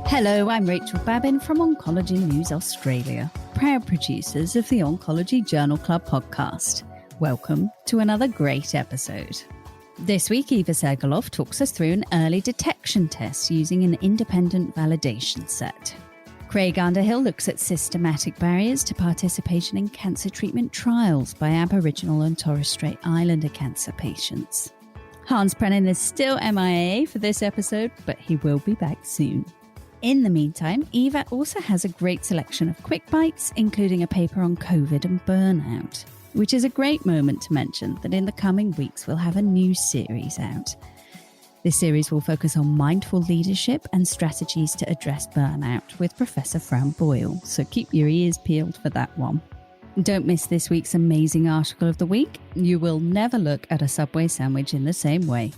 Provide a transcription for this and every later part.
Hello, I'm Rachel Babin from Oncology News Australia, proud producers of the Oncology Journal Club podcast. Welcome to another great episode. This week, Eva Segelov talks us through an early detection test using an independent validation set. Craig Underhill looks at systematic barriers to participation in cancer treatment trials by Aboriginal and Torres Strait Islander cancer patients. Hans Prenen is still MIA for this episode, but he will be back soon. In the meantime, Eva also has a great selection of quick bites, including a paper on COVID and burnout, which is a great moment to mention that in the coming weeks we'll have a new series out. This series will focus on mindful leadership and strategies to address burnout with Professor Fran Boyle, so keep your ears peeled for that one. Don't miss this week's amazing article of the week. You will never look at a Subway sandwich in the same way.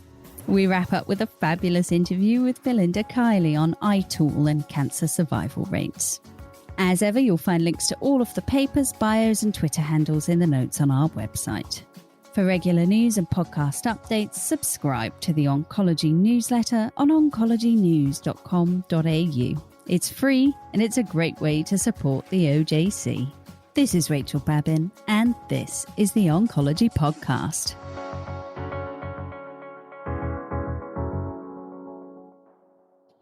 We wrap up with a fabulous interview with Belinda Kiley on iTool and cancer survival rates. As ever, you'll find links to all of the papers, bios and Twitter handles in the notes on our website. For regular news and podcast updates, subscribe to the Oncology newsletter on oncologynews.com.au. It's free and it's a great way to support the OJC. This is Rachel Babin and this is the Oncology Podcast.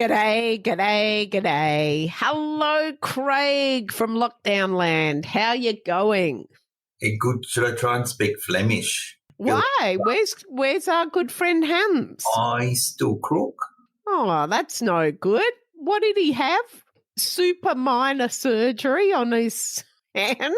G'day. Hello, Craig from Lockdown Land. How you going? Good. Should I try and speak Flemish? Why? Where's our good friend Hans? I still crook. Oh, that's no good. What did he have? Super minor surgery on his hand?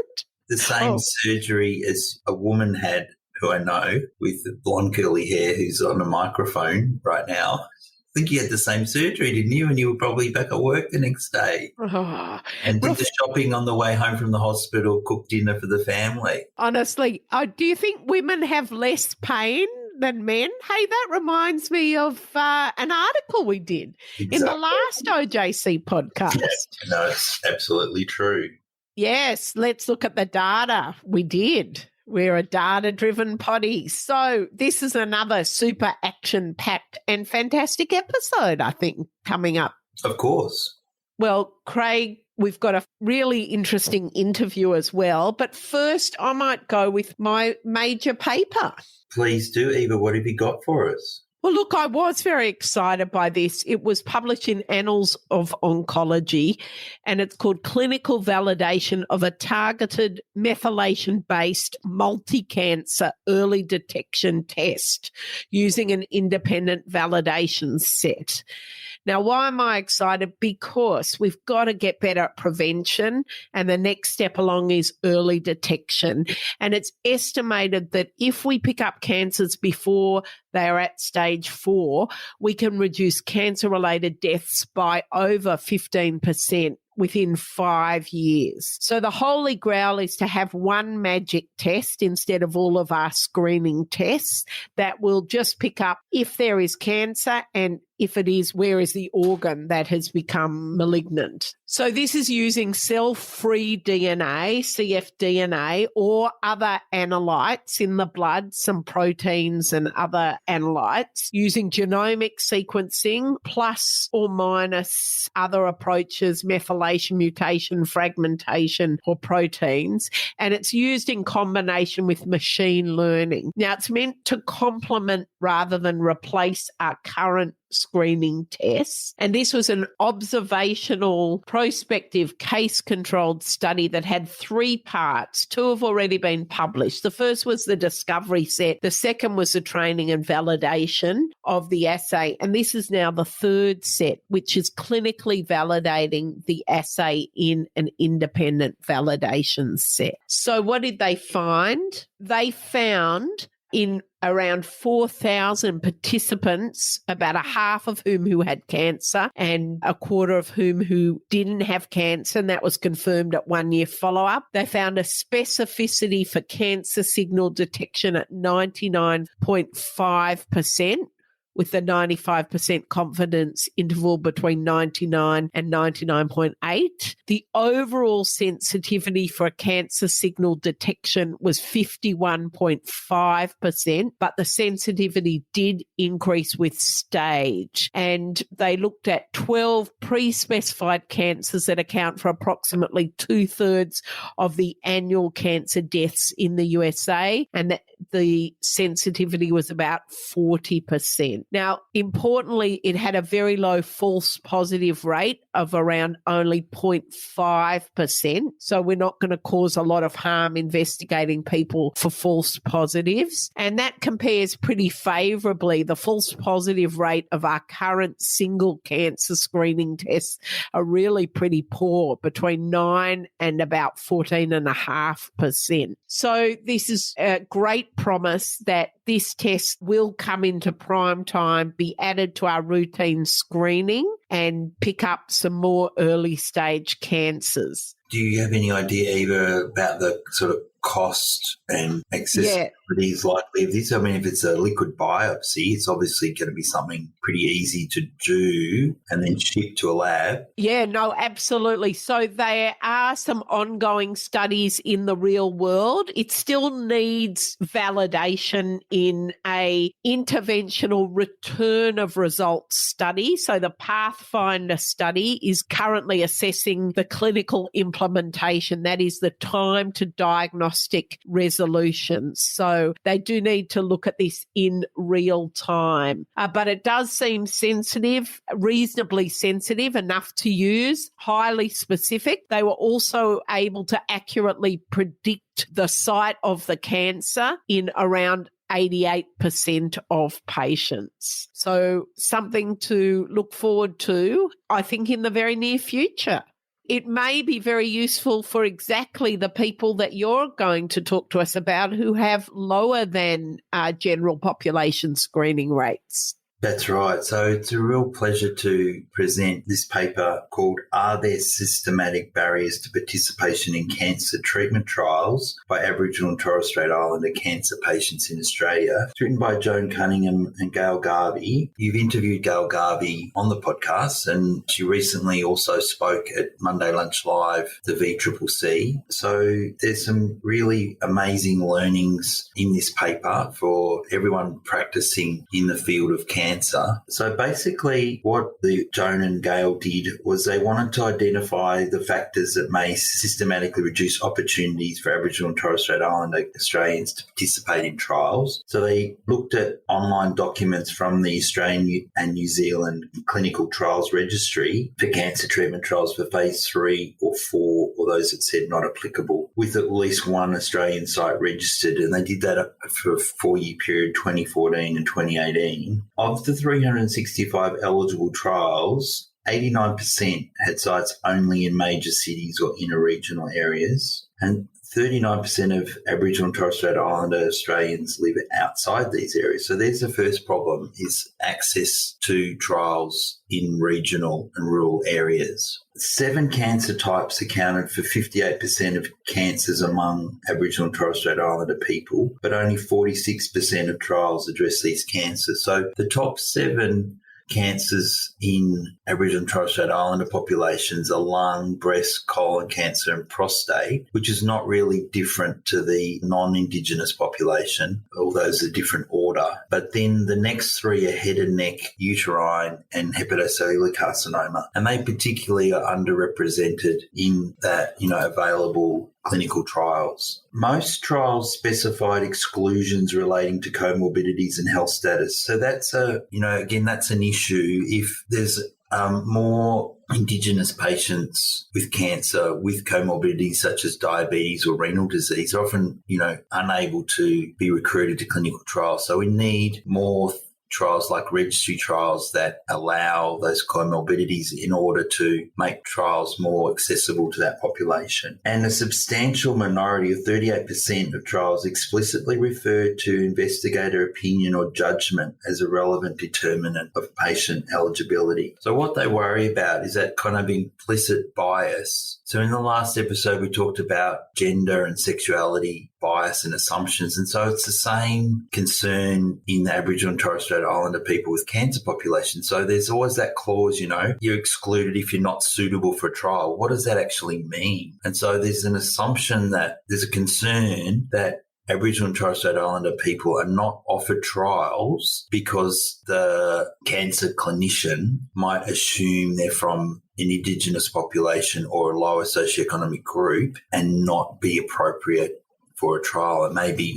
The same surgery as a woman had who I know with the blonde curly hair who's on a microphone right now. I think you had the same surgery, didn't you? And you were probably back at work the next day. Oh, and did the shopping on the way home from the hospital, cooked dinner for the family. Honestly, do you think women have less pain than men? Hey, that reminds me of an article we did in the last OJC podcast. Yeah, no, it's absolutely true. Yes, let's look at the data. We did. We're a data-driven potty. So this is another super action-packed and fantastic episode, I think, coming up. Of course. Well, Craig, we've got a really interesting interview as well. But first, I might go with my major paper. Please do, Eva. What have you got for us? Well, look, I was very excited by this. It was published in Annals of Oncology, and it's called Clinical Validation of a Targeted Methylation-Based Multi-Cancer Early Detection Test using an Independent Validation Set. Now, why am I excited? Because we've got to get better at prevention, and the next step along is early detection. And it's estimated that if we pick up cancers before they are at stage 4, we can reduce cancer-related deaths by over 15% within 5 years. So the holy grail is to have one magic test instead of all of our screening tests that will just pick up if there is cancer, and if it is, where is the organ that has become malignant. So this is using cell-free DNA, cfDNA, or other analytes in the blood, some proteins and other analytes, using genomic sequencing plus or minus other approaches, methylation, mutation, fragmentation, or proteins. And it's used in combination with machine learning. Now, it's meant to complement rather than replace our current screening tests. And this was an observational, prospective, case-controlled study that had 3 parts. 2 have already been published. The first was the discovery set. The second was the training and validation of the assay. And this is now the 3rd set, which is clinically validating the assay in an independent validation set. So what did they find? They found in around 4,000 participants, about a half of whom had cancer and a quarter of whom who didn't have cancer, and that was confirmed at 1-year follow-up. They found a specificity for cancer signal detection at 99.5%, with a 95% confidence interval between 99 and 99.8. The overall sensitivity for cancer signal detection was 51.5%, but the sensitivity did increase with stage. And they looked at 12 pre-specified cancers that account for approximately 2/3 of the annual cancer deaths in the USA, and the sensitivity was about 40%. Now, importantly, it had a very low false positive rate of around only 0.5%. So we're not going to cause a lot of harm investigating people for false positives. And that compares pretty favorably. The false positive rate of our current single cancer screening tests are really pretty poor, between 9 and about 14.5%. So this is a great promise that this test will come into prime time, be added to our routine screening, and pick up some more early stage cancers. Do you have any idea, Eva, about the sort of cost and accessibilities likely of this? I mean, if it's a liquid biopsy, it's obviously going to be something pretty easy to do and then ship to a lab. Yeah, no, absolutely. So there are some ongoing studies in the real world. It still needs validation in a interventional return of results study. So the Pathfinder study is currently assessing the clinical implementation, that is the time to diagnostic resolutions. So they do need to look at this in real time. But it does seem sensitive, reasonably sensitive, enough to use, highly specific. They were also able to accurately predict the site of the cancer in around 88% of patients. So something to look forward to, I think, in the very near future. It may be very useful for exactly the people that you're going to talk to us about who have lower than general population screening rates. That's right. So it's a real pleasure to present this paper called Are There Systematic Barriers to Participation in Cancer Treatment Trials by Aboriginal and Torres Strait Islander Cancer Patients in Australia. It's written by Joan Cunningham and Gail Garvey. You've interviewed Gail Garvey on the podcast, and she recently also spoke at Monday Lunch Live, the VCCC. So there's some really amazing learnings in this paper for everyone practicing in the field of cancer. So basically what the Joan and Gail did was they wanted to identify the factors that may systematically reduce opportunities for Aboriginal and Torres Strait Islander Australians to participate in trials. So they looked at online documents from the Australian and New Zealand Clinical Trials Registry for cancer treatment trials for phase 3 or 4, or those that said not applicable, with at least one Australian site registered. And they did that for a 4-year period, 2014 and 2018. Of the 365 eligible trials, 89% had sites only in major cities or inner regional areas, and 39% of Aboriginal and Torres Strait Islander Australians live outside these areas. So there's the first problem, is access to trials in regional and rural areas. 7 cancer types accounted for 58% of cancers among Aboriginal and Torres Strait Islander people, but only 46% of trials address these cancers. So the top 7 cancers in Aboriginal and Torres Strait Islander populations are lung, breast, colon cancer and prostate, which is not really different to the non-Indigenous population, although it's a different order. But then the next 3 are head and neck, uterine and hepatocellular carcinoma, and they particularly are underrepresented in that, available clinical trials. Most trials specified exclusions relating to comorbidities and health status. So that's that's an issue. If there's more Indigenous patients with cancer with comorbidities such as diabetes or renal disease are often, unable to be recruited to clinical trials. So we need more trials like registry trials that allow those comorbidities in order to make trials more accessible to that population. And a substantial minority of 38% of trials explicitly refer to investigator opinion or judgment as a relevant determinant of patient eligibility. So what they worry about is that kind of implicit bias. So in the last episode, we talked about gender and sexuality bias and assumptions. And so it's the same concern in the Aboriginal and Torres Strait Strait Islander people with cancer population. So there's always that clause, you're excluded if you're not suitable for a trial. What does that actually mean? And so there's an assumption that there's a concern that Aboriginal and Torres Strait Islander people are not offered trials because the cancer clinician might assume they're from an Indigenous population or a lower socioeconomic group and not be appropriate for a trial. And maybe,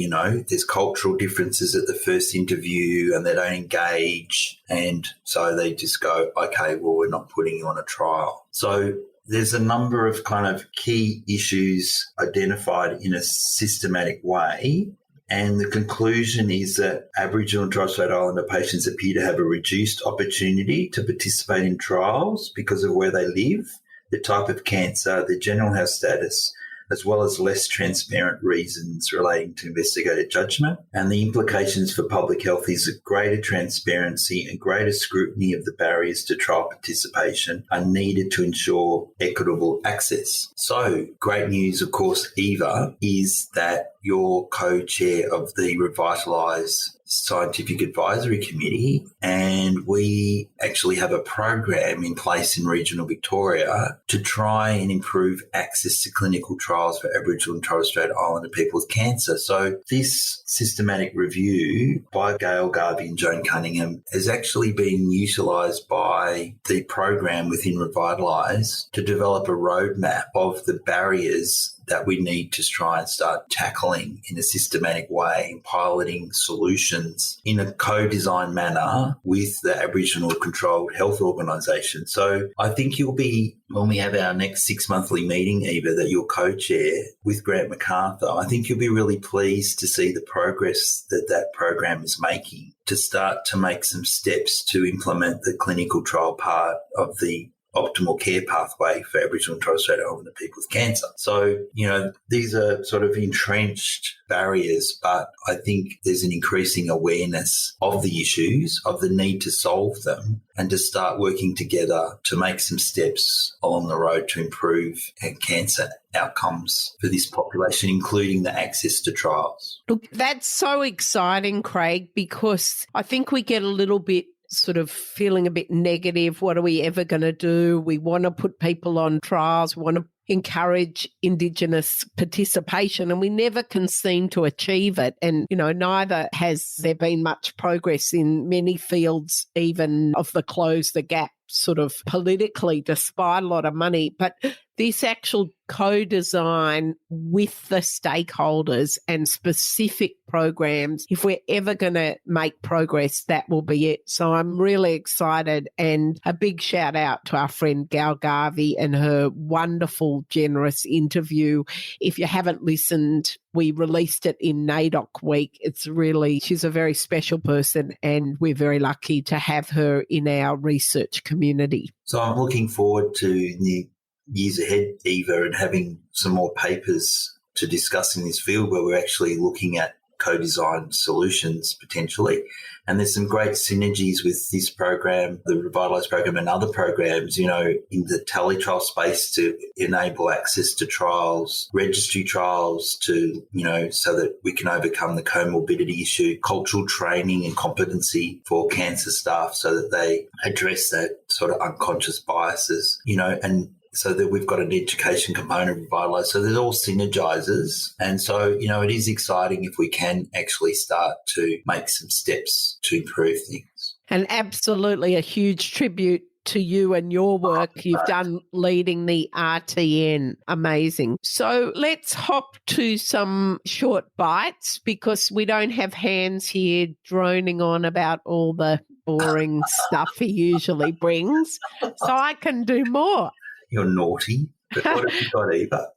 there's cultural differences at the first interview and they don't engage. And so they just go, okay, well, we're not putting you on a trial. So there's a number of kind of key issues identified in a systematic way. And the conclusion is that Aboriginal and Torres Strait Islander patients appear to have a reduced opportunity to participate in trials because of where they live, the type of cancer, their general health status, as well as less transparent reasons relating to investigator judgment. And the implications for public health is that greater transparency and greater scrutiny of the barriers to trial participation are needed to ensure equitable access. So great news, of course, Eva, is that you're co-chair of the Revitalise Scientific Advisory Committee, and we actually have a program in place in regional Victoria to try and improve access to clinical trials for Aboriginal and Torres Strait Islander people with cancer. So this systematic review by Gail Garvey and Joan Cunningham has actually been utilised by the program within Revitalise to develop a roadmap of the barriers that we need to try and start tackling in a systematic way and piloting solutions in a co-designed manner with the Aboriginal Controlled Health Organisation. So I think you'll be, when we have our next 6-monthly meeting, Eva, that you'll co-chair with Grant MacArthur, I think you'll be really pleased to see the progress that that program is making to start to make some steps to implement the clinical trial part of the optimal care pathway for Aboriginal and Torres Strait Islander people with cancer. So, these are sort of entrenched barriers, but I think there's an increasing awareness of the issues, of the need to solve them, and to start working together to make some steps along the road to improve cancer outcomes for this population, including the access to trials. Look, that's so exciting, Craig, because I think we get a little bit sort of feeling a bit negative. What are we ever going to do? We want to put people on trials. We want to encourage Indigenous participation, and we never can seem to achieve it. And, neither has there been much progress in many fields, even of the close the gap sort of politically, despite a lot of money. But this actual co-design with the stakeholders and specific programs, if we're ever going to make progress, that will be it. So I'm really excited, and a big shout out to our friend Gal Garvey and her wonderful, generous interview. If you haven't listened, we released it in NAIDOC week. She's a very special person, and we're very lucky to have her in our research community. So I'm looking forward to the years ahead, Eva, and having some more papers to discuss in this field where we're actually looking at co-designed solutions potentially. And there's some great synergies with this program, the Revitalise program, and other programs, in the teletrial space to enable access to trials, registry trials to, so that we can overcome the comorbidity issue, cultural training and competency for cancer staff so that they address that sort of unconscious biases, and so that we've got an education component of Revitalise. So there's all synergizers. And so, it is exciting if we can actually start to make some steps to improve things. And absolutely a huge tribute to you and your work you've done leading the RTN. Amazing. So let's hop to some short bites, because we don't have Hans here droning on about all the boring stuff he usually brings. So I can do more. You're naughty. But what have you got, Eva?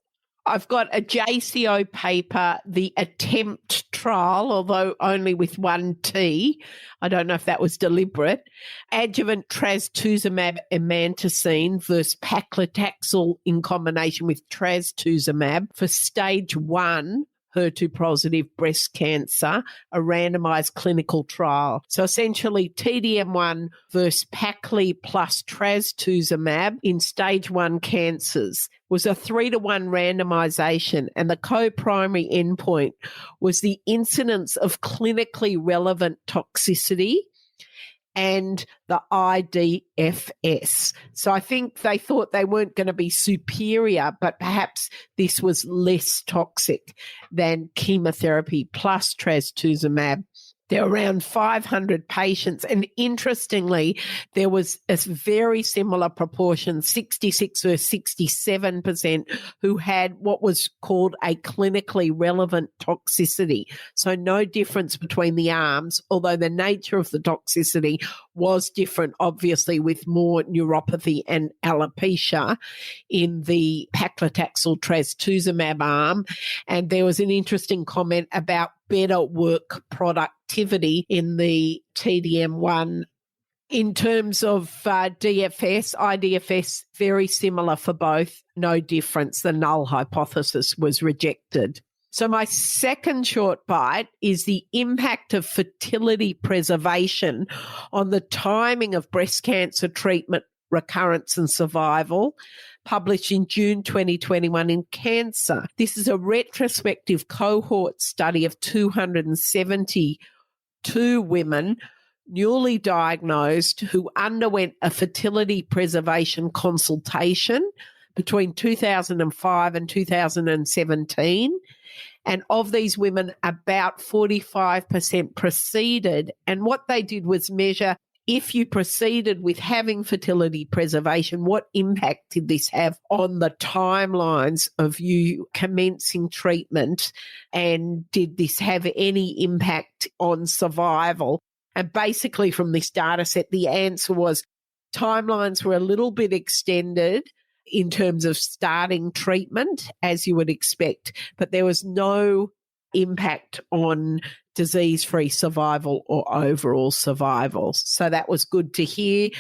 I've got a JCO paper, the attempt trial, although only with one T. I don't know if that was deliberate. Adjuvant trastuzumab emtansine versus paclitaxel in combination with trastuzumab for stage 1 HER2-positive breast cancer, a randomized clinical trial. So essentially TDM1 versus Pacli plus trastuzumab in stage 1 cancers was a 3-to-1 randomization, and the co-primary endpoint was the incidence of clinically relevant toxicity, and the IDFS. So I think they thought they weren't going to be superior, but perhaps this was less toxic than chemotherapy plus trastuzumab. There were around 500 patients, and interestingly, there was a very similar proportion, 66 or 67%, who had what was called a clinically relevant toxicity. So no difference between the arms, although the nature of the toxicity was different, obviously, with more neuropathy and alopecia in the paclitaxel trastuzumab arm. And there was an interesting comment about better work productivity in the TDM1. In terms of DFS, IDFS, very similar for both, no difference. The null hypothesis was rejected. So my second short bite is the impact of fertility preservation on the timing of breast cancer treatment, recurrence and survival, published in June 2021 in Cancer. This is a retrospective cohort study of 272 women newly diagnosed who underwent a fertility preservation consultation between 2005 and 2017. And of these women, about 45% proceeded. And what they did was measure, if you proceeded with having fertility preservation, what impact did this have on the timelines of you commencing treatment? And did this have any impact on survival? And basically from this data set, the answer was timelines were a little bit extended in terms of starting treatment, as you would expect, but there was no impact on disease-free survival or overall survival. So that was good to hear.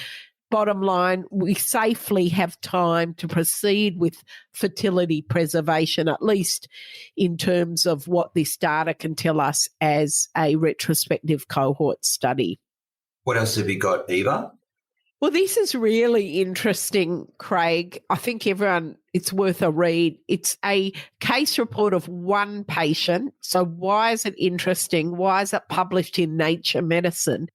Bottom line, we safely have time to proceed with fertility preservation, at least in terms of what this data can tell us as a retrospective cohort study. What else have you got, Eva? Well, this is really interesting, Craig. I think it's worth a read. It's a case report of one patient. So why is it interesting? Why is it published in Nature Medicine?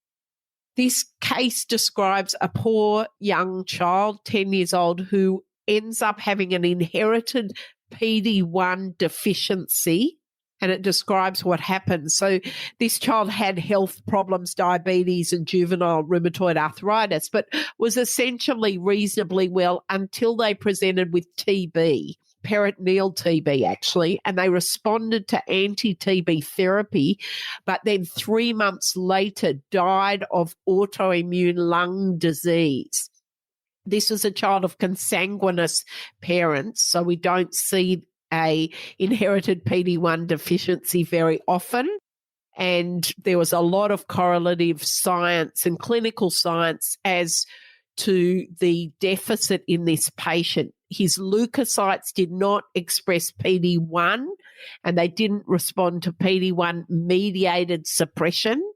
This case describes a poor young child, 10 years old, who ends up having an inherited PD-1 deficiency. And it describes what happened. So this child had health problems, diabetes and juvenile rheumatoid arthritis, but was essentially reasonably well until they presented with TB, peritoneal TB actually, and they responded to anti-TB therapy, but then 3 months later died of autoimmune lung disease. This was a child of consanguineous parents, so we don't see a inherited PD-1 deficiency very often. And there was a lot of correlative science and clinical science as to the deficit in this patient. His leukocytes did not express PD-1 and they didn't respond to PD-1 mediated suppression.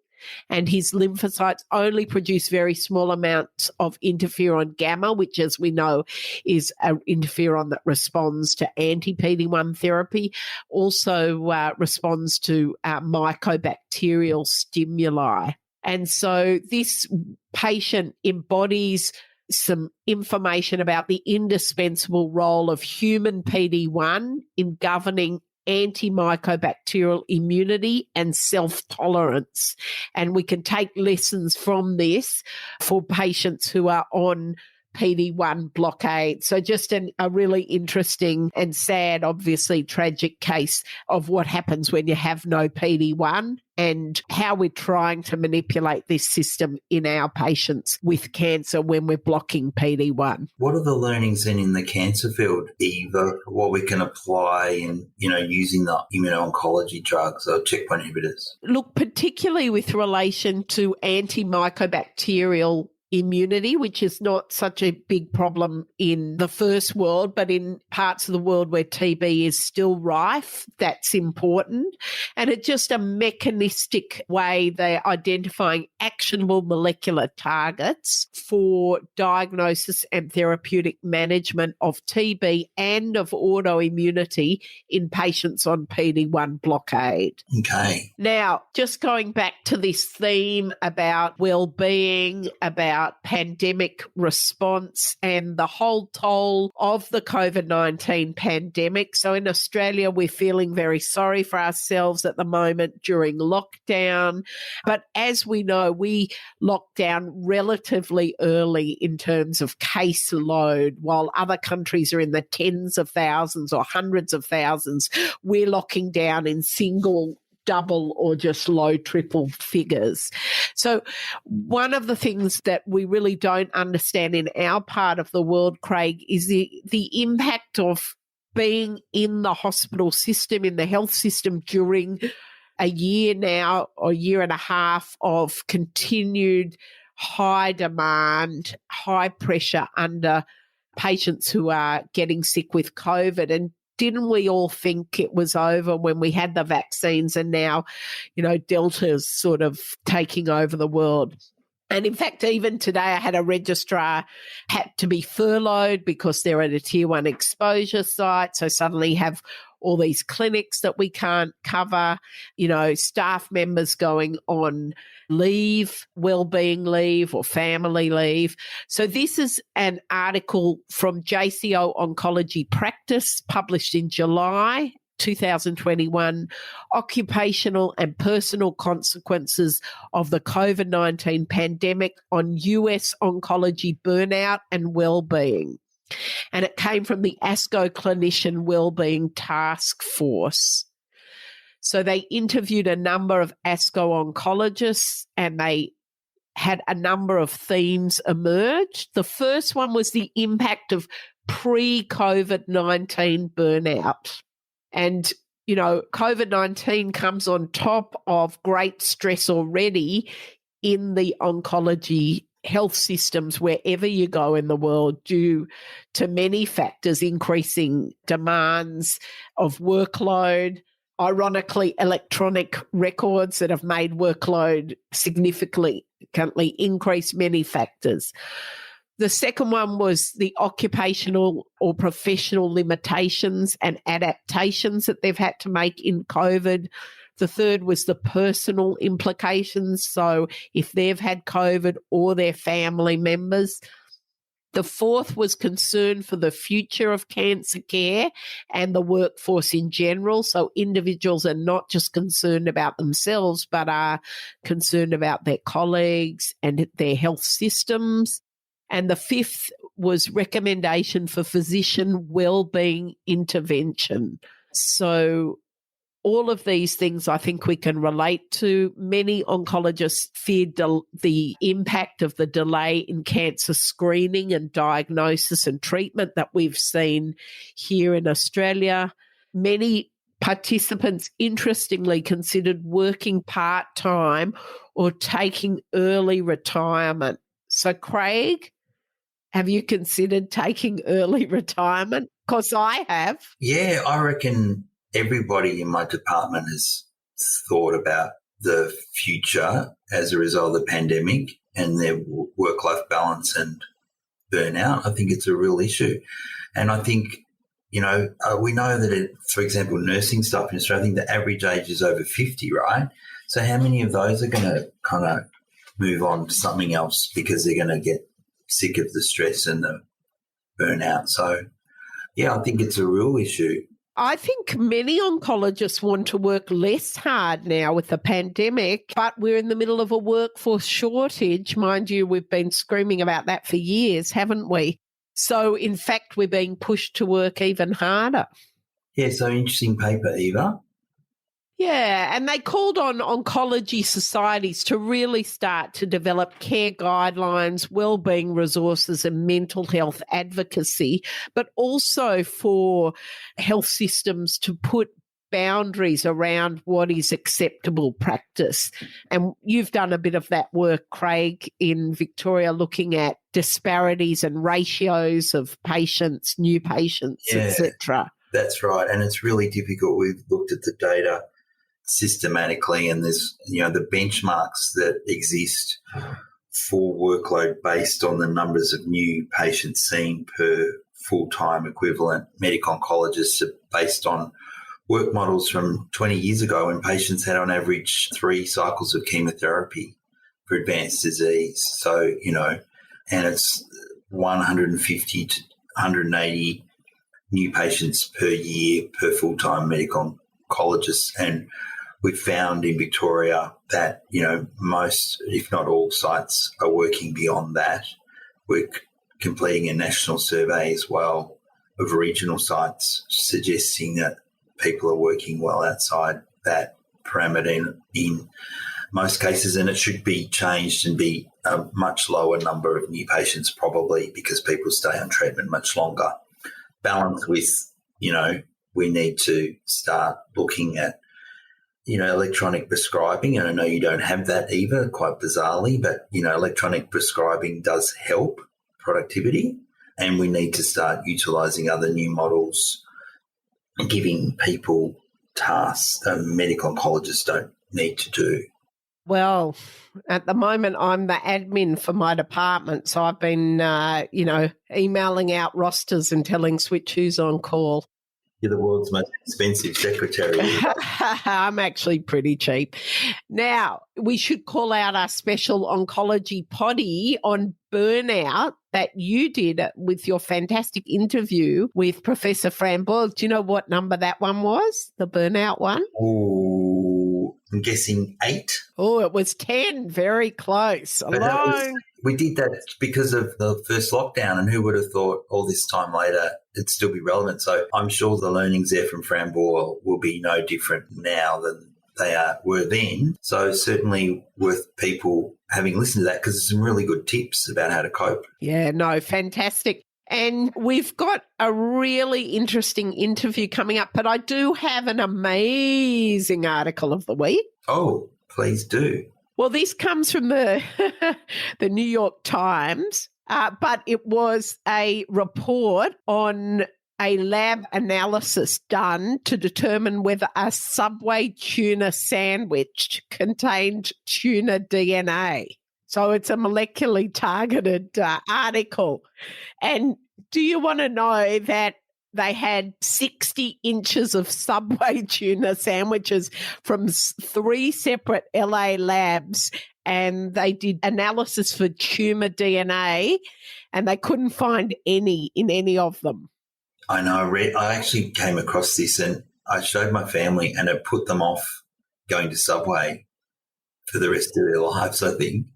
And his lymphocytes only produce very small amounts of interferon gamma, which, as we know, is an interferon that responds to anti-PD-1 therapy, also responds to mycobacterial stimuli. And so this patient embodies some information about the indispensable role of human PD-1 in governing antimycobacterial immunity and self-tolerance. And we can take lessons from this for patients who are on PD-1 blockade. So just a really interesting and sad, obviously tragic case of what happens when you have no PD-1 and how we're trying to manipulate this system in our patients with cancer when we're blocking PD-1. What are the learnings then in the cancer field, Eva, what we can apply in, using the immuno-oncology drugs or checkpoint inhibitors? Look, particularly with relation to antimycobacterial immunity, which is not such a big problem in the first world, but in parts of the world where TB is still rife, that's important. And it's just a mechanistic way they're identifying actionable molecular targets for diagnosis and therapeutic management of TB and of autoimmunity in patients on PD-1 blockade. Okay. Now, just going back to this theme about well-being, about pandemic response and the whole toll of the COVID-19 pandemic. So in Australia, we're feeling very sorry for ourselves at the moment during lockdown. But as we know, we locked down relatively early in terms of caseload, while other countries are in the tens of thousands or hundreds of thousands. We're locking down in single, double or just low triple figures. So one of the things that we really don't understand in our part of the world, Craig, is the impact of being in the hospital system, in the health system during a year now or year and a half of continued high demand, high pressure under patients who are getting sick with COVID. And didn't we all think it was over when we had the vaccines and now, Delta's sort of taking over the world? And in fact, even today, I had a registrar had to be furloughed because they're at a tier 1 exposure site. So suddenly have all these clinics that we can't cover, staff members going on leave, wellbeing leave or family leave. So this is an article from JCO Oncology Practice published in July 2021, Occupational and Personal Consequences of the COVID-19 Pandemic on US Oncology Burnout and Wellbeing. And it came from the ASCO Clinician Wellbeing Task Force. So they interviewed a number of ASCO oncologists and they had a number of themes emerge. The first one was the impact of pre-COVID-19 burnout. And, COVID-19 comes on top of great stress already in the oncology health systems wherever you go in the world due to many factors, increasing demands of workload, ironically, electronic records that have made workload significantly increase, many factors. The second one was the occupational or professional limitations and adaptations that they've had to make in COVID. The third was the personal implications. So if they've had COVID or their family members. The fourth was concern for the future of cancer care and the workforce in general. So individuals are not just concerned about themselves, but are concerned about their colleagues and their health systems. And the fifth was recommendation for physician wellbeing intervention. So all of these things I think we can relate to. Many oncologists feared the impact of the delay in cancer screening and diagnosis and treatment that we've seen here in Australia. Many participants, interestingly, considered working part-time or taking early retirement. So, Craig, have you considered taking early retirement? Because I have. Yeah, I reckon everybody in my department has thought about the future as a result of the pandemic and their work-life balance and burnout. I think it's a real issue. And I think, we know that, for example, nursing staff in Australia, I think the average age is over 50, right? So how many of those are going to kind of move on to something else because they're going to get sick of the stress and the burnout? So, yeah, I think it's a real issue. I think many oncologists want to work less hard now with the pandemic, but we're in the middle of a workforce shortage. Mind you, we've been screaming about that for years, haven't we? So, in fact, we're being pushed to work even harder. Yeah, so interesting paper, Eva. Yeah, and they called on oncology societies to really start to develop care guidelines, wellbeing resources and mental health advocacy, but also for health systems to put boundaries around what is acceptable practice. And you've done a bit of that work, Craig, in Victoria, looking at disparities and ratios of patients, new patients, etc. That's right. And it's really difficult. We've looked at the data systematically, and there's, the benchmarks that exist for workload based on the numbers of new patients seen per full-time equivalent medical oncologist are based on work models from 20 years ago when patients had on average 3 cycles of chemotherapy for advanced disease. So, and it's 150 to 180 new patients per year per full-time medical oncologist. And we've found in Victoria that, most, if not all, sites are working beyond that. We're completing a national survey as well of regional sites, suggesting that people are working well outside that parameter in most cases, and it should be changed and be a much lower number of new patients probably, because people stay on treatment much longer. Balanced with, we need to start looking at, electronic prescribing. And I know you don't have that, Eva, quite bizarrely, but, electronic prescribing does help productivity, and we need to start utilising other new models, giving people tasks that medical oncologists don't need to do. Well, at the moment, I'm the admin for my department, so I've been, emailing out rosters and telling Switch who's on call. You're the world's most expensive secretary. I'm actually pretty cheap. Now, we should call out our special oncology poddy on burnout that you did with your fantastic interview with Professor Fran Boyle. Do you know what number that one was, the burnout one? Oh, I'm guessing 8. Oh, it was 10. Very close. We did that because of the first lockdown, and who would have thought all this time later it'd still be relevant. So I'm sure the learnings there from Fran Boyle will be no different now than they were then. So certainly worth people having listened to that, because there's some really good tips about how to cope. Yeah, no, fantastic. And we've got a really interesting interview coming up, but I do have an amazing article of the week. Oh, please do. Well, this comes from the New York Times, but it was a report on a lab analysis done to determine whether a Subway tuna sandwich contained tuna DNA. So it's a molecularly targeted article. And do you want to know that they had 60 inches of Subway tuna sandwiches from 3 separate LA labs, and they did analysis for tumor DNA, and they couldn't find any in any of them. I know. I actually came across this, and I showed my family, and it put them off going to Subway for the rest of their lives, I think.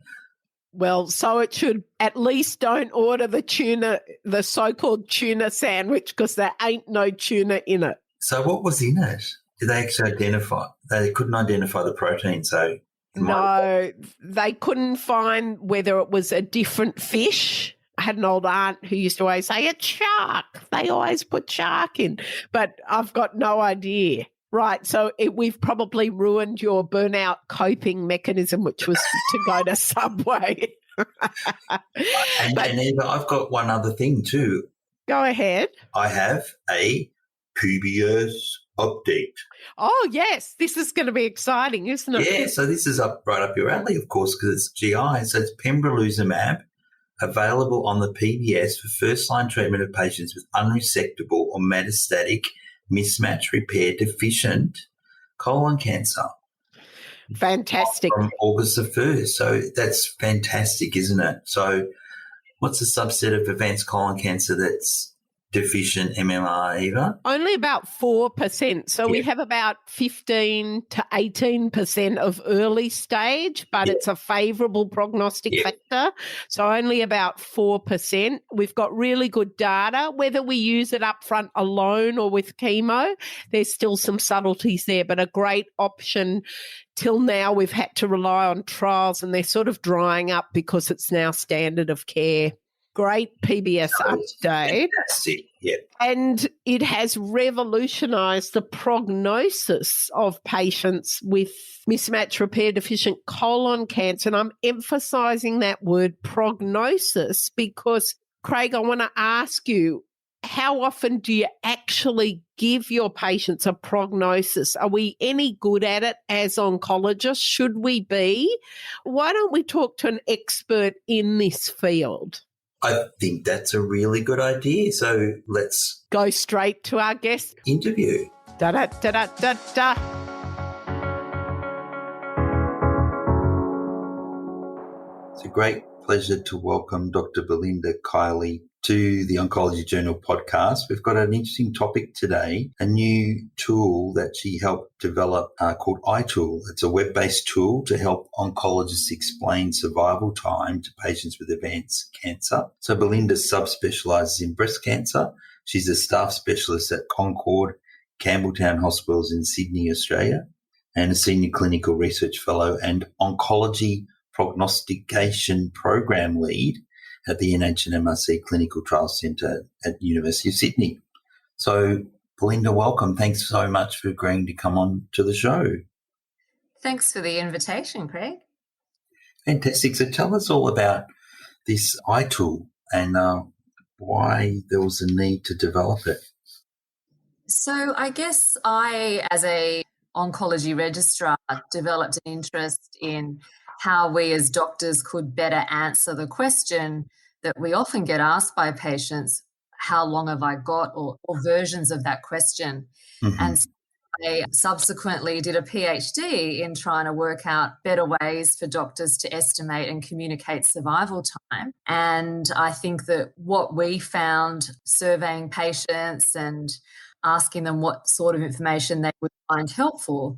Well, so it should. At least don't order the so-called tuna sandwich, because there ain't no tuna in it. So what was in it? Did they actually identify? They couldn't identify the protein, so... No, they couldn't find whether it was a different fish. I had an old aunt who used to always say, it's shark. They always put shark in. But I've got no idea. Right, so we've probably ruined your burnout coping mechanism, which was to go to Subway. And Eva, I've got one other thing too. Go ahead. I have a PBS update. Oh, yes. This is going to be exciting, isn't it? Yeah, so this is right up your alley, of course, because it's GI. So it's pembrolizumab, available on the PBS for first-line treatment of patients with unresectable or metastatic mismatch repair deficient colon cancer. Fantastic. From August the 1st. So that's fantastic, isn't it? So what's the subset of advanced colon cancer that's deficient MMR, Eva? Only about 4%. So we have about 15 to 18% of early stage, but it's a favourable prognostic factor. So only about 4%. We've got really good data. Whether we use it up front alone or with chemo, there's still some subtleties there, but a great option. Till now, we've had to rely on trials, and they're sort of drying up because it's now standard of care. great PBS update. Fantastic, yeah. And it has revolutionised the prognosis of patients with mismatch repair deficient colon cancer. And I'm emphasising that word prognosis because, Craig, I want to ask you, how often do you actually give your patients a prognosis? Are we any good at it as oncologists? Should we be? Why don't we talk to an expert in this field? I think that's a really good idea. So let's go straight to our guest interview. Da da da da da da. It's a great pleasure to welcome Dr. Belinda Kiley to the Oncology Journal podcast. We've got an interesting topic today, a new tool that she helped develop called iTool. It's a web-based tool to help oncologists explain survival time to patients with advanced cancer. So Belinda subspecialises in breast cancer. She's a staff specialist at Concord, Campbelltown Hospitals in Sydney, Australia, and a senior clinical research fellow and oncology prognostication program lead at the NHMRC Clinical Trials Centre at the University of Sydney. So, Belinda, welcome. Thanks so much for agreeing to come on to the show. Thanks for the invitation, Craig. Fantastic. So tell us all about this iTool and why there was a need to develop it. So I guess I, as a oncology registrar, developed an interest in how we as doctors could better answer the question that we often get asked by patients, how long have I got, or versions of that question. Mm-hmm. And so I subsequently did a PhD in trying to work out better ways for doctors to estimate and communicate survival time. And I think that what we found surveying patients and asking them what sort of information they would find helpful,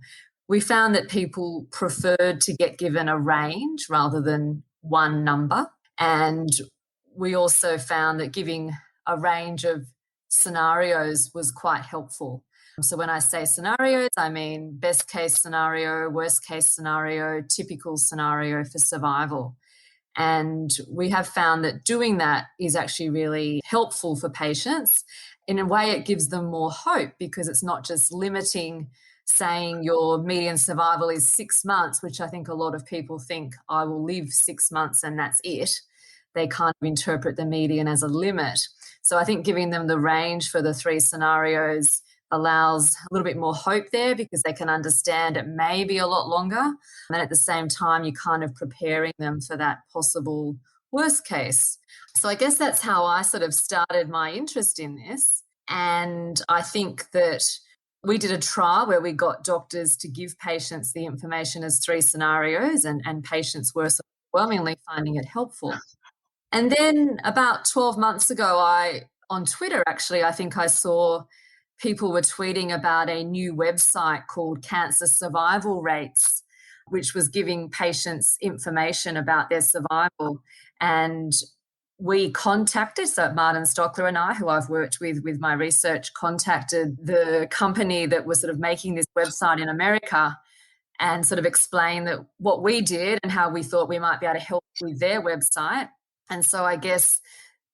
we found that people preferred to get given a range rather than one number. And we also found that giving a range of scenarios was quite helpful. So when I say scenarios, I mean best case scenario, worst case scenario, typical scenario for survival. And we have found that doing that is actually really helpful for patients. In a way, it gives them more hope because it's not just limiting saying your median survival is 6 months, which I think a lot of people think I will live 6 months and that's it. They kind of interpret the median as a limit. So I think giving them the range for the 3 scenarios allows a little bit more hope there because they can understand it may be a lot longer. And at the same time, you're kind of preparing them for that possible worst case. So I guess that's how I sort of started my interest in this. And I think that we did a trial where we got doctors to give patients the information as 3 scenarios and patients were overwhelmingly finding it helpful. And then about 12 months ago, on Twitter, actually, I think I saw people were tweeting about a new website called Cancer Survival Rates, which was giving patients information about their survival. And we contacted, so Martin Stockler and I, who I've worked with my research, contacted the company that was sort of making this website in America and sort of explained that what we did and how we thought we might be able to help with their website. And so I guess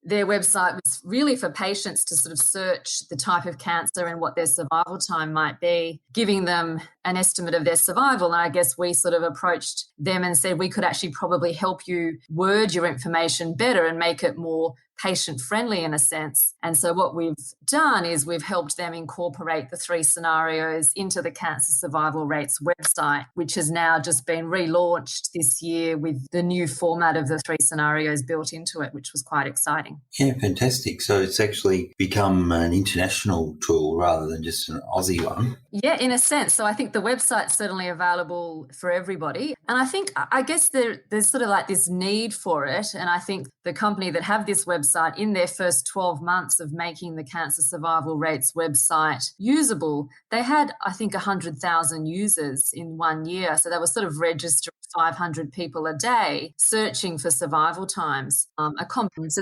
their website was really for patients to sort of search the type of cancer and what their survival time might be, giving them an estimate of their survival. And I guess we sort of approached them and said we could actually probably help you word your information better and make it more patient-friendly in a sense. And so what we've done is we've helped them incorporate the 3 scenarios into the Cancer Survival Rates website, which has now just been relaunched this year with the new format of the 3 scenarios built into it, which was quite exciting. Yeah, fantastic. So it's actually become an international tool rather than just an Aussie one. Yeah, in a sense. So I think the website's certainly available for everybody. And I guess there's sort of like this need for it. And I think the company that have this website in their first 12 months of making the Cancer Survival Rates website usable, they had, I think, 100,000 users in 1 year. So they were sort of registering 500 people a day searching for survival times. So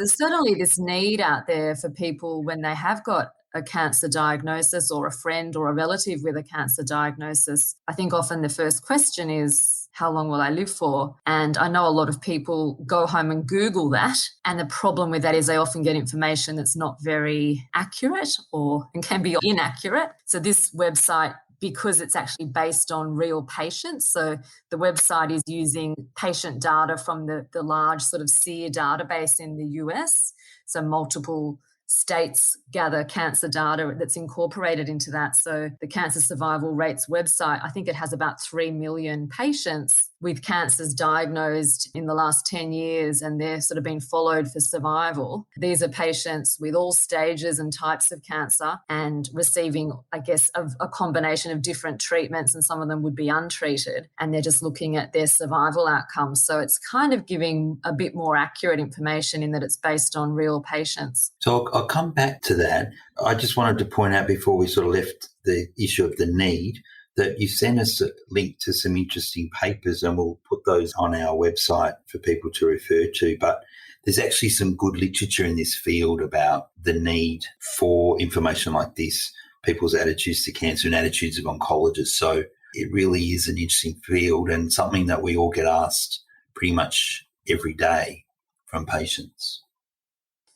there's certainly this need out there for people when they have got a cancer diagnosis or a friend or a relative with a cancer diagnosis, I think often the first question is, how long will I live for? And I know a lot of people go home and Google that. And the problem with that is they often get information that's not very accurate or and can be inaccurate. So this website, because it's actually based on real patients. So the website is using patient data from the large sort of SEER database in the US. So multiple states gather cancer data that's incorporated into that. So the Cancer Survival Rates website, I think it has about 3 million patients with cancers diagnosed in the last 10 years, and they're sort of being followed for survival. These are patients with all stages and types of cancer and receiving, I guess, a combination of different treatments, and some of them would be untreated, and they're just looking at their survival outcomes. So it's kind of giving a bit more accurate information in that it's based on real patients. So I'll come back to that. I just wanted to point out before we sort of left the issue of the need that you sent us a link to some interesting papers, and we'll put those on our website for people to refer to. But there's actually some good literature in this field about the need for information like this, people's attitudes to cancer and attitudes of oncologists. So it really is an interesting field and something that we all get asked pretty much every day from patients.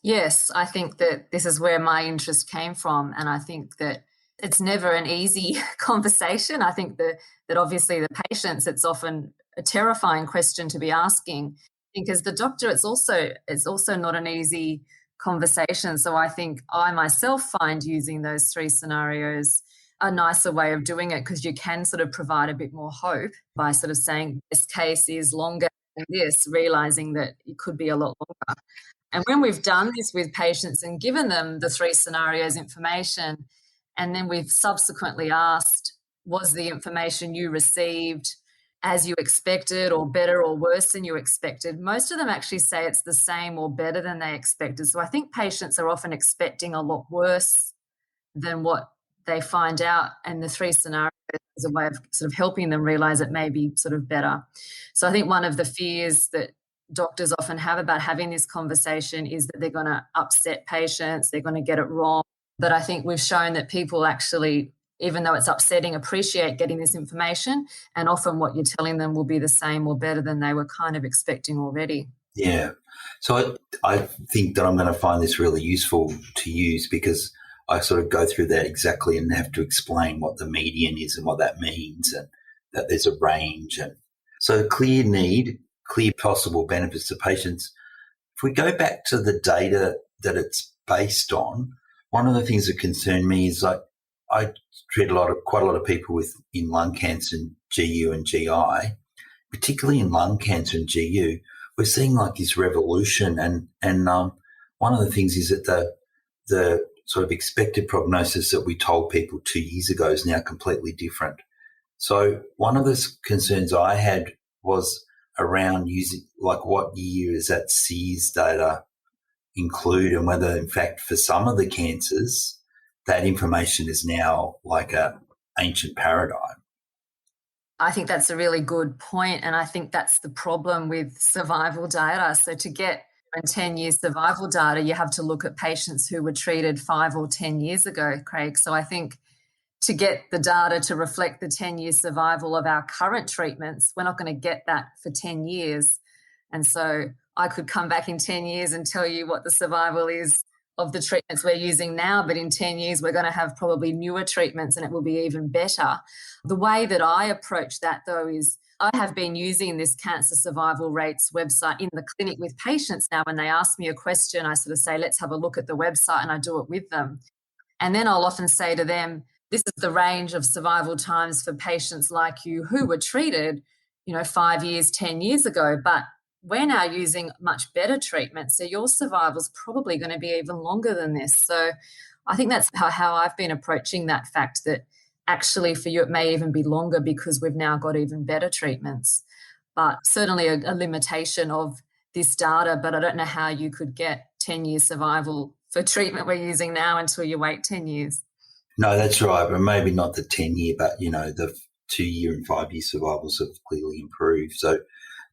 Yes, I think that this is where my interest came from, and I think that it's never an easy conversation. I think that obviously the patients, it's often a terrifying question to be asking. I think as the doctor, it's also not an easy conversation. So I think I myself find using those 3 scenarios a nicer way of doing it, because you can sort of provide a bit more hope by sort of saying this case is longer than this, realising that it could be a lot longer. And when we've done this with patients and given them the 3 scenarios information, and then we've subsequently asked, was the information you received as you expected or better or worse than you expected? Most of them actually say it's the same or better than they expected. So I think patients are often expecting a lot worse than what they find out, and the 3 scenarios is a way of sort of helping them realise it may be sort of better. So I think one of the fears that doctors often have about having this conversation is that they're going to upset patients, they're going to get it wrong. But I think we've shown that people actually, even though it's upsetting, appreciate getting this information, and often what you're telling them will be the same or better than they were kind of expecting already. Yeah. So I think that I'm going to find this really useful to use, because I sort of go through that exactly and have to explain what the median is and what that means, and that there's a range. And so clear need, clear possible benefits to patients. If we go back to the data that it's based on, one of the things that concerned me is I treat quite a lot of people in lung cancer and GU and GI, particularly in lung cancer and GU. We're seeing like this revolution, and one of the things is that the sort of expected prognosis that we told people 2 years ago is now completely different. So one of the concerns I had was around using, like, what year is that SEERS data include, and whether in fact for some of the cancers that information is now like a ancient paradigm. I think that's a really good point, and I think that's the problem with survival data. So to get 10-year survival data, you have to look at patients who were treated 5 or 10 years ago, Craig. So I think to get the data to reflect the 10-year survival of our current treatments, we're not going to get that for 10 years. And so I could come back in 10 years and tell you what the survival is of the treatments we're using now, but in 10 years we're going to have probably newer treatments and it will be even better. The way that I approach that, though, is I have been using this cancer survival rates website in the clinic with patients now. When they ask me a question, I sort of say, let's have a look at the website, and I do it with them. And then I'll often say to them, this is the range of survival times for patients like you who were treated, 5 years, 10 years ago, but we're now using much better treatment. So your survival is probably going to be even longer than this. So I think that's how I've been approaching that fact, that actually for you it may even be longer because we've now got even better treatments. But certainly a limitation of this data, but I don't know how you could get 10-year survival for treatment we're using now until you wait 10 years. No, that's right. But maybe not the 10-year, but, the 2-year and 5-year survivals have clearly improved. So,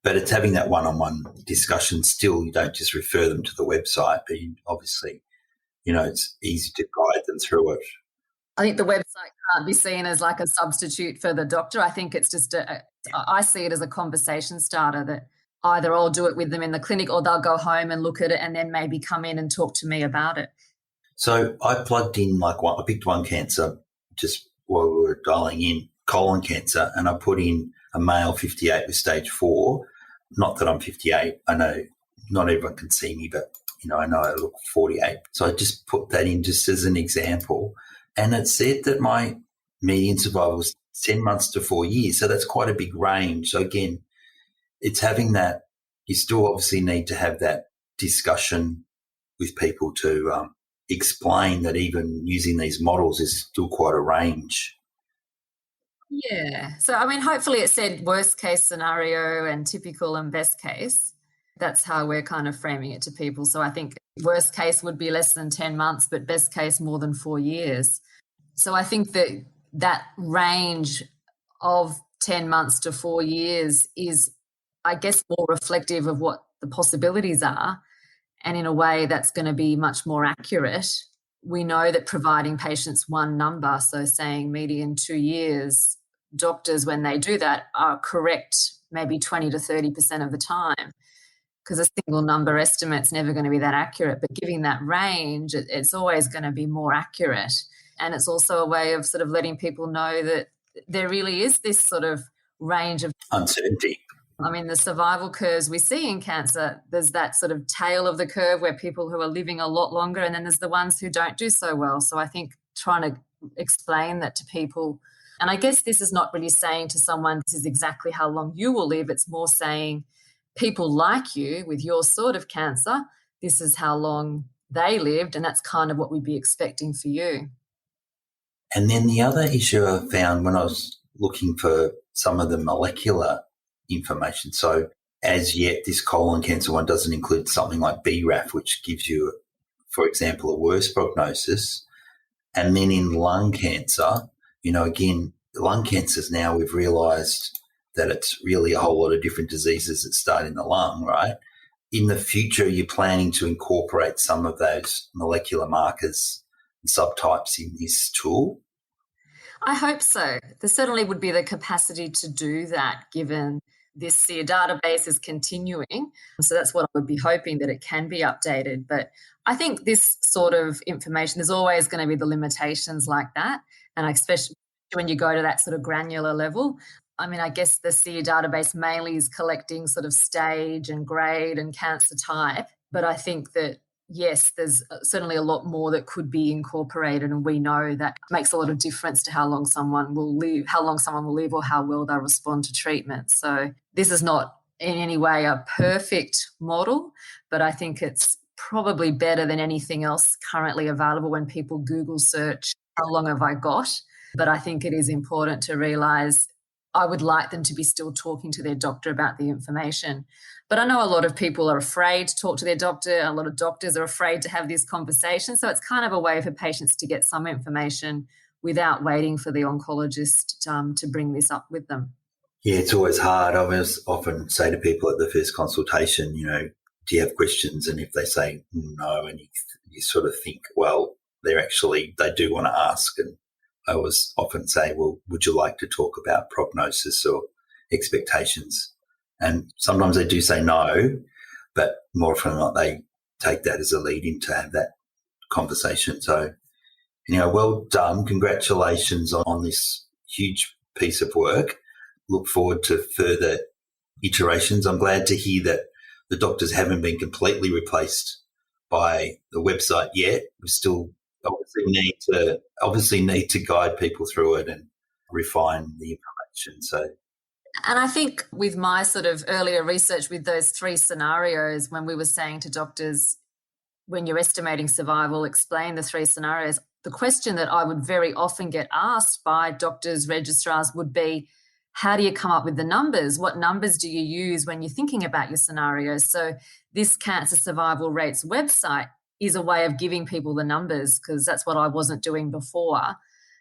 but it's having that one-on-one discussion still. You don't just refer them to the website, but you obviously, it's easy to guide them through it. I think the website can't be seen as like a substitute for the doctor. I think it's just I see it as a conversation starter that either I'll do it with them in the clinic or they'll go home and look at it and then maybe come in and talk to me about it. So I plugged in I picked one cancer just while we were dialing in, colon cancer, and I put in a male 58 with stage 4. Not that I'm 58. I know not everyone can see me, but, I know I look 48. So I just put that in just as an example. And it said that my median survival was 10 months to 4 years. So that's quite a big range. So again, it's having that, you still obviously need to have that discussion with people to explain that even using these models is still quite a range. Yeah. So, hopefully it said worst case scenario and typical and best case. That's how we're kind of framing it to people. So I think worst case would be less than 10 months, but best case more than 4 years. So I think that range of 10 months to 4 years is, I guess, more reflective of what the possibilities are. And in a way that's going to be much more accurate. We know that providing patients one number, so saying median 2 years, doctors, when they do that, are correct maybe 20 to 30% of the time, because a single number estimate's never going to be that accurate. But giving that range, it's always going to be more accurate. And it's also a way of sort of letting people know that there really is this sort of range of uncertainty. The survival curves we see in cancer, there's that sort of tail of the curve where people who are living a lot longer, and then there's the ones who don't do so well. So I think trying to explain that to people, and I guess this is not really saying to someone, this is exactly how long you will live. It's more saying people like you with your sort of cancer, this is how long they lived, and that's kind of what we'd be expecting for you. And then the other issue I found when I was looking for some of the molecular information, so as yet this colon cancer one doesn't include something like BRAF, which gives you, for example, a worse prognosis. And then in lung cancer, again, lung cancers now we've realised that it's really a whole lot of different diseases that start in the lung, right? In the future, you're planning to incorporate some of those molecular markers and subtypes in this tool? I hope so. There certainly would be the capacity to do that given this SEER database is continuing. So that's what I would be hoping, that it can be updated. But I think this sort of information, there's always going to be the limitations like that. And especially when you go to that sort of granular level. I guess the SEER database mainly is collecting sort of stage and grade and cancer type. But I think that, yes, there's certainly a lot more that could be incorporated, and we know that makes a lot of difference to how long someone will live or how well they'll respond to treatment. So this is not in any way a perfect model, but I think it's probably better than anything else currently available when people Google search, how long have I got? But I think it is important to realise I would like them to be still talking to their doctor about the information. But I know a lot of people are afraid to talk to their doctor. A lot of doctors are afraid to have this conversation. So it's kind of a way for patients to get some information without waiting for the oncologist to bring this up with them. Yeah, it's always hard. I often say to people at the first consultation, do you have questions? And if they say no, and you sort of think, well, they do want to ask. And I always often say, well, would you like to talk about prognosis or expectations? And sometimes they do say no, but more often than not, they take that as a lead in to have that conversation. So, well done. Congratulations on this huge piece of work. Look forward to further iterations. I'm glad to hear that the doctors haven't been completely replaced by the website yet. We still obviously need to guide people through it and refine the information. So, and I think with my sort of earlier research with those 3 scenarios, when we were saying to doctors, when you're estimating survival, explain the 3 scenarios, the question that I would very often get asked by doctors, registrars would be, how do you come up with the numbers? What numbers do you use when you're thinking about your scenarios? So this Cancer Survival Rates website is a way of giving people the numbers, because that's what I wasn't doing before.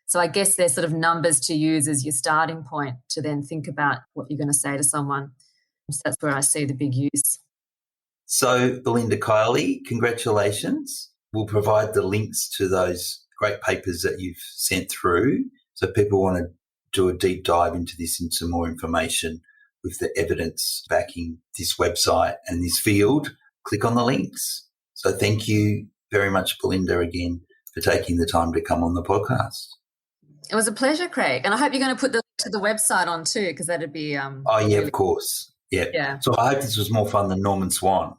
So I guess they're sort of numbers to use as your starting point to then think about what you're going to say to someone. So that's where I see the big use. So, Belinda Kiley, congratulations. we'll provide the links to those great papers that you've sent through. So if people want to do a deep dive into this and some more information with the evidence backing this website and this field, click on the links. So thank you very much, Belinda, again, for taking the time to come on the podcast. It was a pleasure, Craig. And I hope you're going to put the website on too, because that'd be... really... of course. Yeah. So I hope this was more fun than Norman Swan.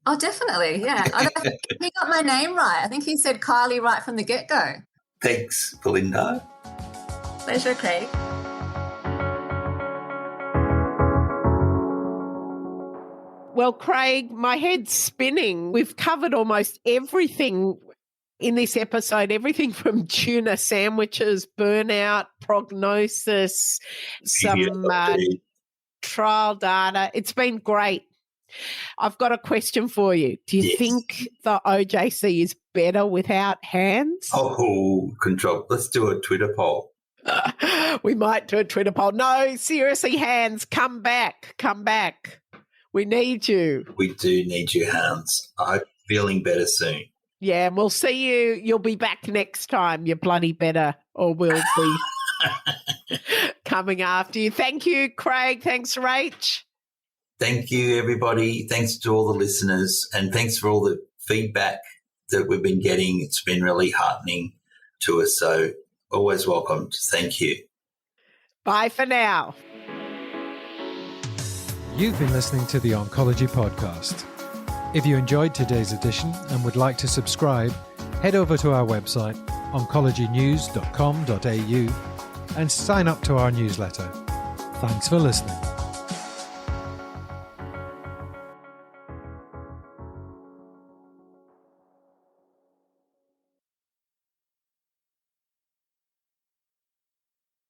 Oh, definitely, yeah. I think he got my name right. I think he said Kiley right from the get-go. Thanks, Belinda. Pleasure, Craig. Well, Craig, my head's spinning. We've covered almost everything in this episode, everything from tuna sandwiches, burnout, prognosis, some trial data. It's been great. I've got a question for you. Do you think the OJC is better without hands? Oh, control. Let's do a Twitter poll. We might do a Twitter poll. No, seriously, hands, come back. Come back. We need you. We do need you, Hans. I'm feeling better soon. Yeah, and we'll see you. You'll be back next time. You're bloody better, or we'll be coming after you. Thank you, Craig. Thanks, Rach. Thank you, everybody. Thanks to all the listeners, and thanks for all the feedback that we've been getting. It's been really heartening to us, so always welcomed. Thank you. Bye for now. You've been listening to the Oncology Podcast. If you enjoyed today's edition and would like to subscribe, head over to our website, oncologynews.com.au, and sign up to our newsletter. Thanks for listening.